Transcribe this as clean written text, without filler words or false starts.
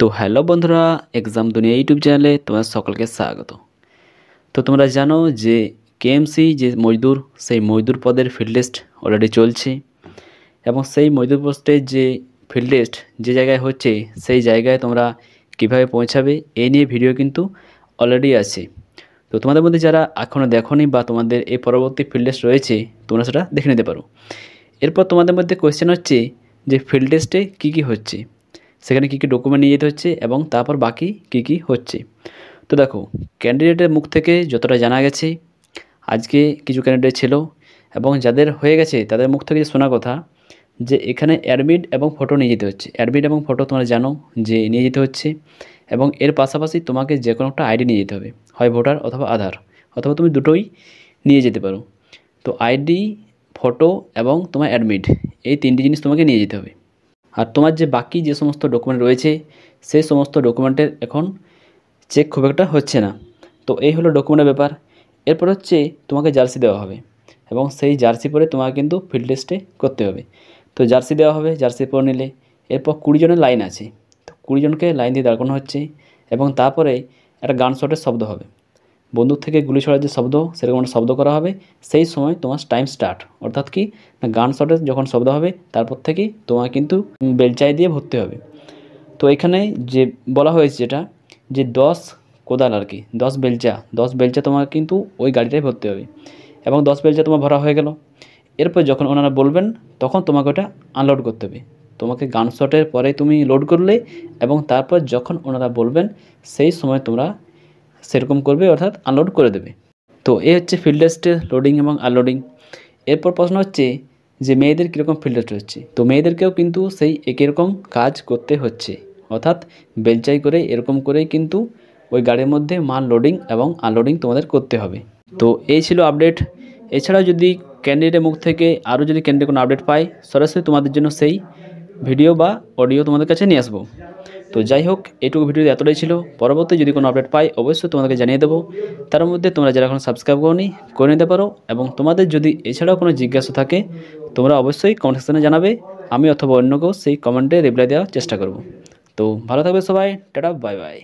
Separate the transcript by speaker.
Speaker 1: তো হ্যালো বন্ধুরা, এক্সাম দুনিয়া ইউটিউব চ্যানেলে তোমার সকলকে স্বাগত। তো তোমরা জানো যে কেএমসি যে মজদুর, সেই মজদুর পদের ফিল্ড লিস্ট অলরেডি চলছে এবং সেই মজদুর পোস্টের যে ফিল্ড লিস্ট যে জায়গায় হচ্ছে সেই জায়গায় তোমরা কিভাবে পৌঁছাবে এই নিয়ে ভিডিও কিন্তু অলরেডি আছে। তো তোমাদের মধ্যে যারা এখনও দেখোনি বা তোমাদের এই পরবর্তী ফিল্ড লিস্ট রয়েছে তোমরা সেটা দেখে নিতে পারো। এরপর তোমাদের মধ্যে কোয়েশ্চেন হচ্ছে যে ফিল্ড টেস্টে কী হচ্ছে, সেখানে কী ডকুমেন্ট নিয়ে যেতে হচ্ছে এবং তারপর বাকি কী হচ্ছে। তো দেখো, ক্যান্ডিডেটের মুখ থেকে যতটা জানা গেছে, আজকে কিছু ক্যান্ডিডেট ছিল এবং যাদের হয়ে গেছে তাদের মুখ থেকে শোনা কথা যে এখানে অ্যাডমিট এবং ফটো নিয়ে যেতে হচ্ছে। অ্যাডমিট এবং ফটো তোমরা জানো যে নিয়ে যেতে হচ্ছে এবং এর পাশাপাশি তোমাকে যে কোনো একটা আইডি নিয়ে যেতে হবে, হয় ভোটার অথবা আধার, অথবা তুমি দুটোই নিয়ে যেতে পারো। তো আইডি, ফটো এবং তোমার অ্যাডমিট, এই তিনটি জিনিস তোমাকে নিয়ে যেতে হবে। আর তোমার যে বাকি যে সমস্ত ডকুমেন্ট রয়েছে সেই সমস্ত ডকুমেন্টের এখন চেক খুব একটা হচ্ছে না। তো এই হলো ডকুমেন্টের ব্যাপার। এরপর হচ্ছে তোমাকে জার্সি দেওয়া হবে এবং সেই জার্সি পরে তোমাকে কিন্তু ফিল্ড টেস্টে করতে হবে। তো জার্সি দেওয়া হবে, জার্সি পরে নিলে এরপর 20 জনের লাইন আছে। তো 20 জনকে লাইন দিয়ে দাঁড় করানো হচ্ছে এবং তারপরে একটা গান শটের শব্দ হবে, বন্দুক থেকে গুলি ছোড়ার যে শব্দ সেরকম একটা শব্দ করা হবে। সেই সময় তোমার টাইম স্টার্ট, অর্থাৎ কি না, গান শটের যখন শব্দ হবে তারপর থেকেই তোমার কিন্তু বেলচাই দিয়ে ভরতে হবে। তো এখানে যে বলা হয়েছে যেটা যে 10 কোদাল আর কি, 10 বেলচা তোমার কিন্তু ওই গাড়িটাই ভরতে হবে এবং 10 বেলচা তোমার ভরা হয়ে গেল। এরপর যখন ওনারা বলবেন তখন তোমাকে ওটা আনলোড করতে হবে। তোমাকে গান শটের পরে তুমি লোড করলে এবং তারপর যখন ওনারা বলবেন সেই সময় তোমরা সেরকম করবে, অর্থাৎ আনলোড করে দেবে। তো এই হচ্ছে ফিল্ড টেস্টের লোডিং এবং আনলোডিং। এরপর প্রশ্ন হচ্ছে যে মেয়েদের কীরকম ফিল্ড টেস্ট হচ্ছে। তো মেয়েদেরকেও কিন্তু সেই একই রকম কাজ করতে হচ্ছে, অর্থাৎ বেলচাই করে এরকম করেই কিন্তু ওই গাড়ির মধ্যে মাল লোডিং এবং আনলোডিং তোমাদের করতে হবে। তো এই ছিল আপডেট। এছাড়াও যদি ক্যান্ডিডেটের মুখ থেকে আরও যদি ক্যান্ডিডেট কোনো আপডেট পায়, সরাসরি তোমাদের জন্য সেই ভিডিও বা অডিও তোমাদের কাছে নিয়ে আসবো। তো যাই হোক, এইটুকু ভিডিওতে এতটাই ছিল। পরবর্তী যদি কোনো আপডেট পাই অবশ্যই তোমাদেরকে জানিয়ে দেবো। তার মধ্যে তোমরা যারা এখন সাবস্ক্রাইব করোনি করে নিতে পারো এবং তোমাদের যদি এছাড়াও কোনো জিজ্ঞাসা থাকে তোমরা অবশ্যই কমেন্ট সেকশনে জানাবে। আমি অথবা অন্য কেউ সেই কমেন্টে রিপ্লাই দেওয়ার চেষ্টা করব। তো ভালো থাকবে সবাই, টাটা, বাই বাই।